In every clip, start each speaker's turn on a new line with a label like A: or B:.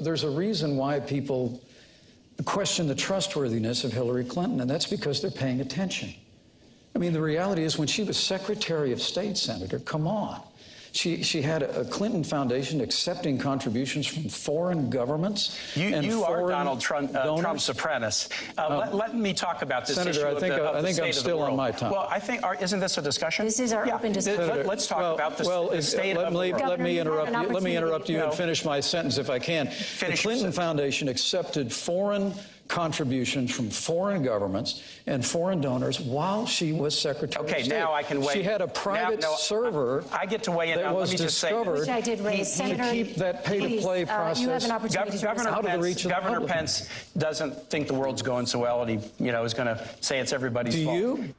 A: There's a reason why people question the trustworthiness of Hillary Clinton, and that's because they're paying attention. I mean, the reality is when she was Secretary of State, Senator, come on. She had a Clinton Foundation accepting contributions from foreign governments.
B: You are Donald Trump's apprentice. Let me talk about this
A: Senator,
B: issue
A: I think I'm still on my time.
B: Well, I think, isn't this a discussion?
C: This is our open discussion.
B: Let's talk about the state of the world.
A: Let me interrupt you and finish my sentence if I can. The Clinton Foundation accepted foreign contributions from foreign governments and foreign donors while she was Secretary of State.
B: Okay, now I can weigh.
A: She had a private server.
B: I get to weigh in.
A: That was
B: Let me just say,
A: discovered.
C: I did raise. Senator,
A: to keep that pay-to-play process.
C: You have an opportunity to
B: Governor Pence doesn't think the world's going so well, and he, is going to say it's everybody's fault.
A: Do you?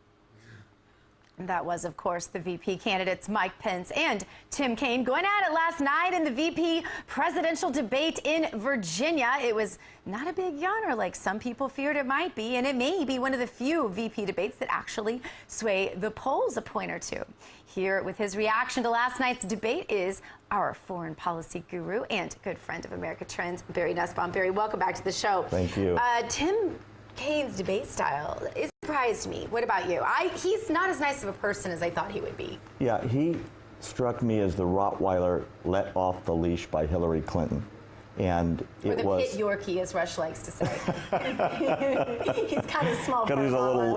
D: That was, of course, the VP candidates Mike Pence and Tim Kaine going at it last night in the VP presidential debate in Virginia. It was not a big yawner like some people feared it might be, and it may be one of the few VP debates that actually sway the polls a point or two. Here with his reaction to last night's debate is our foreign policy guru and good friend of America Trends, Barry Nussbaum. Barry, welcome back to the show.
E: Thank you.
D: Tim Kaine's debate style, it surprised me. What about you? He's not as nice of a person as I thought he would be.
E: Yeah, he struck me as the Rottweiler let off the leash by Hillary Clinton. And
D: or the pit Yorkie, as Rush likes to say. He's kind of small.
E: Because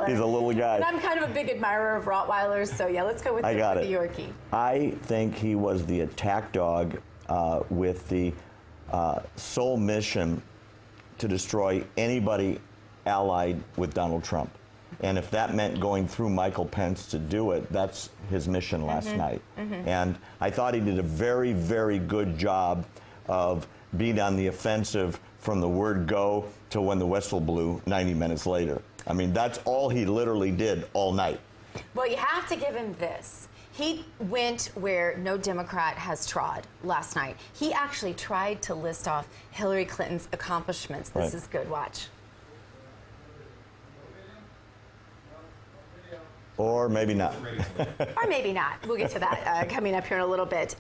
E: he's a little guy.
D: And I'm kind of a big admirer of Rottweilers, so yeah, let's go with the Yorkie.
E: I think he was the attack dog with the sole mission to destroy anybody allied with Donald Trump. And if that meant going through Michael Pence to do it, that's his mission last night. And I thought he did a very, very good job of being on the offensive from the word go to when the whistle blew 90 minutes later. I mean, that's all he literally did all night.
D: Well, you have to give him this. He went where no Democrat has trod last night. He actually tried to list off Hillary Clinton's accomplishments. This is good. Watch.
E: Or maybe not.
D: Or maybe not. We'll get to that coming up here in a little bit.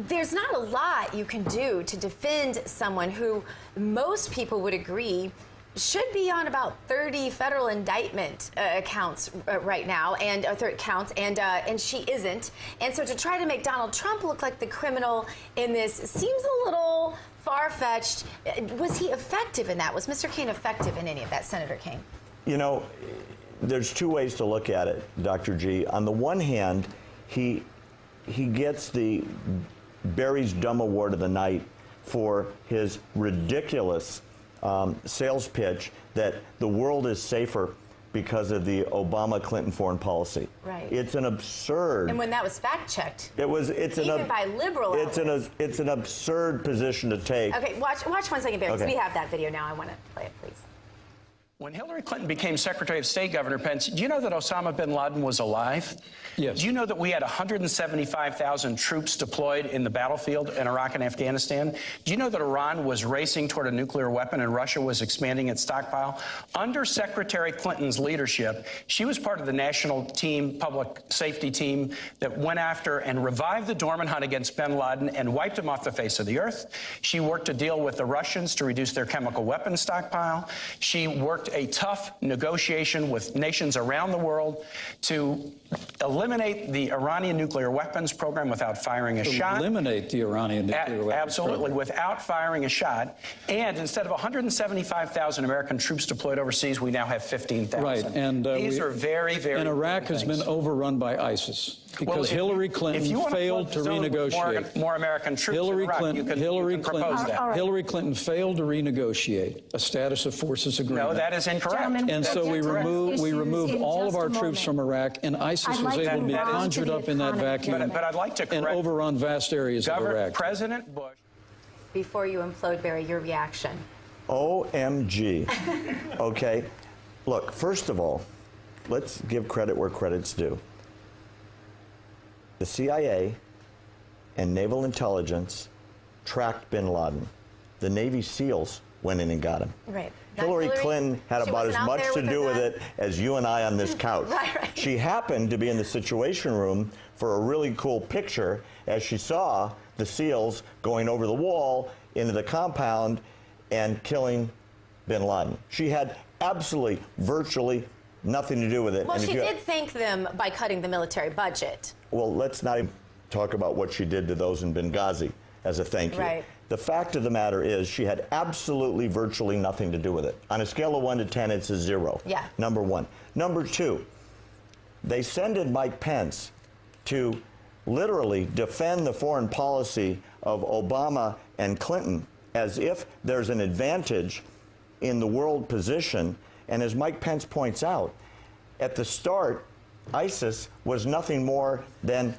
D: There's not a lot you can do to defend someone who most people would agree should be on about 30 federal indictment counts right now, and she isn't. And so to try to make Donald Trump look like the criminal in this seems a little far-fetched. Was he effective in that? Was Mr. Kaine effective in any of that, Senator Kaine?
E: There's two ways to look at it, Dr. G. On the one hand, he gets the Barry's Dumb Award of the night for his ridiculous sales pitch that the world is safer because of the Obama-Clinton foreign policy.
D: Right.
E: It's an absurd.
D: And when that was fact-checked,
E: even
D: by liberal outlets.
E: It's an absurd position to take.
D: Okay, watch 1 second, Barry, because we have that video now. I want to play it, please.
B: When Hillary Clinton became Secretary of State, Governor Pence, do you know that Osama bin Laden was alive?
A: Yes.
B: Do you know that we had 175,000 troops deployed in the battlefield in Iraq and Afghanistan? Do you know that Iran was racing toward a nuclear weapon and Russia was expanding its stockpile? Under Secretary Clinton's leadership, she was part of the national team, public safety team, that went after and revived the dormant hunt against bin Laden and wiped him off the face of the earth. She worked to deal with the Russians to reduce their chemical weapons stockpile. She worked a tough negotiation with nations around the world to eliminate the Iranian nuclear weapons program without firing a shot.
A: Eliminate the Iranian nuclear weapons
B: Absolutely,
A: program.
B: without firing a shot. And instead of 175,000 American troops deployed overseas, we now have 15,000.
A: Right, and
B: these are very, very.
A: And Iraq has been overrun by ISIS because Hillary Clinton failed to renegotiate.
B: More American troops in Iraq, you can propose that.
A: Hillary Clinton failed to renegotiate a status of forces agreement.
B: No, that is incorrect.
C: Gentlemen,
A: And so we removed all of our troops from Iraq, and ISIS was able to be conjured up in that vacuum
B: but I'd like to
A: and overrun vast areas of Iraq.
B: President Bush.
D: Before you implode, Barry, your reaction.
E: OMG. Okay. Look, first of all, let's give credit where credit's due. The CIA and naval intelligence tracked bin Laden. The Navy SEALs went in and got him.
D: Right.
E: Hillary Clinton had
D: She
E: about as
D: wasn't out
E: much
D: there
E: to
D: with
E: do
D: her
E: with
D: gun.
E: it as you and I on this couch.
D: Right.
E: She happened to be in the Situation Room for a really cool picture as she saw the SEALs going over the wall into the compound and killing bin Laden. She had absolutely, virtually nothing to do with it.
C: Well,
E: And if
C: she
E: you-
C: did thank them by cutting the military budget.
E: Well, let's not even talk about what she did to those in Benghazi as a thank you.
C: Right.
E: The fact of the matter is she had absolutely virtually nothing to do with it. On a scale of 1 to 10, it's a 0.
C: Yeah.
E: Number one. Number two, they sent in Mike Pence to literally defend the foreign policy of Obama and Clinton as if there's an advantage in the world position. And as Mike Pence points out, at the start, ISIS was nothing more than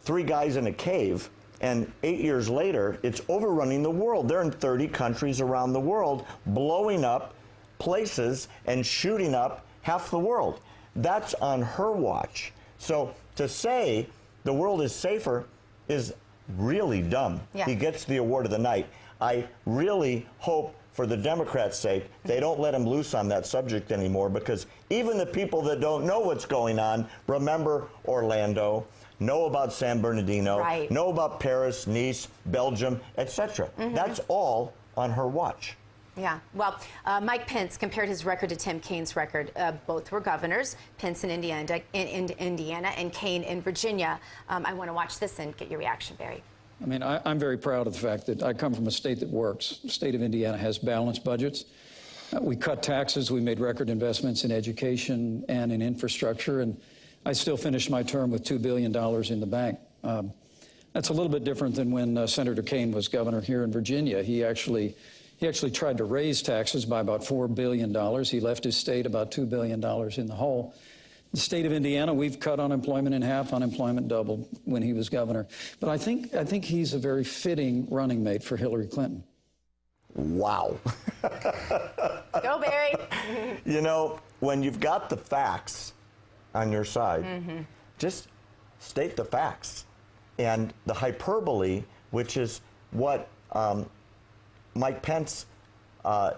E: 3 guys in a cave. And 8 years later, it's overrunning the world. They're in 30 countries around the world, blowing up places and shooting up half the world. That's on her watch. So to say the world is safer is really dumb.
C: Yeah.
E: He gets the award of the night. I really hope, for the Democrats' sake, they don't let him loose on that subject anymore, because even the people that don't know what's going on remember Orlando, know about San Bernardino,
C: Right.
E: know about Paris, Nice, Belgium, etc. That's all on her watch.
C: Yeah. Well, Mike Pence compared his record to Tim Kaine's record. Both were governors, Pence in Indiana and Kaine in Virginia. I want to watch this and get your reaction, Barry.
A: I mean, I'm very proud of the fact that I come from a state that works. The state of Indiana has balanced budgets. We cut taxes. We made record investments in education and in infrastructure. And I still finished my term with $2 billion in the bank. That's a little bit different than when Senator Kaine was governor here in Virginia. He actually tried to raise taxes by about $4 billion. He left his state about $2 billion in the hole. The state of Indiana, we've cut unemployment in half, unemployment doubled when he was governor. But I think he's a very fitting running mate for Hillary Clinton.
E: Wow.
C: Go, Barry.
E: You know, when you've got the facts on your side, just state the facts. And the hyperbole, which is what Mike Pence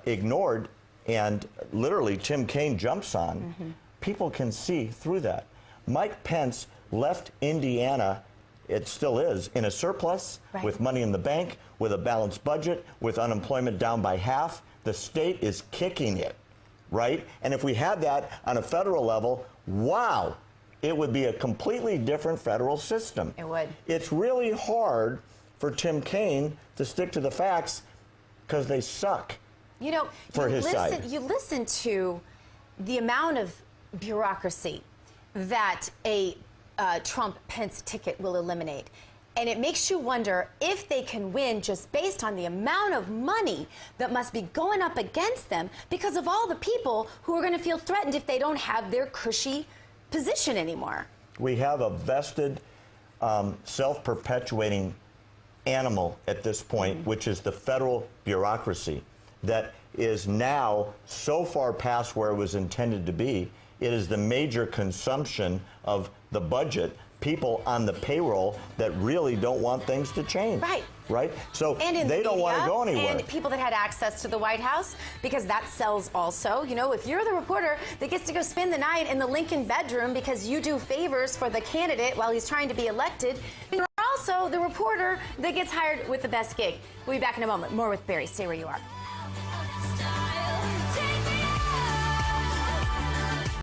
E: ignored and literally Tim Kaine jumps on, people can see through that. Mike Pence left Indiana, it still is, in a surplus,
C: Right.
E: with money in the bank, with a balanced budget, with unemployment down by half. The state is kicking it, right? And if we had that on a federal level, wow, it would be a completely different federal system.
C: It would.
E: It's really hard for Tim Kaine to stick to the facts because they suck.
C: You know,
E: For his side.
C: You listen to the amount of bureaucracy that a Trump-Pence ticket will eliminate. And it makes you wonder if they can win just based on the amount of money that must be going up against them because of all the people who are going to feel threatened if they don't have their cushy position anymore.
E: We have a vested, self-perpetuating animal at this point, which is the federal bureaucracy that is now so far past where it was intended to be. It is the major consumption of the budget, people on the payroll that really don't want things to change.
C: Right.
E: Right? So
C: And
E: they don't want to go anywhere.
C: And people that had access to the White House, because that sells also. You know, if you're the reporter that gets to go spend the night in the Lincoln bedroom because you do favors for the candidate while he's trying to be elected, you're also the reporter that gets hired with the best gig. We'll be back in a moment. More with Barry. Stay where you are.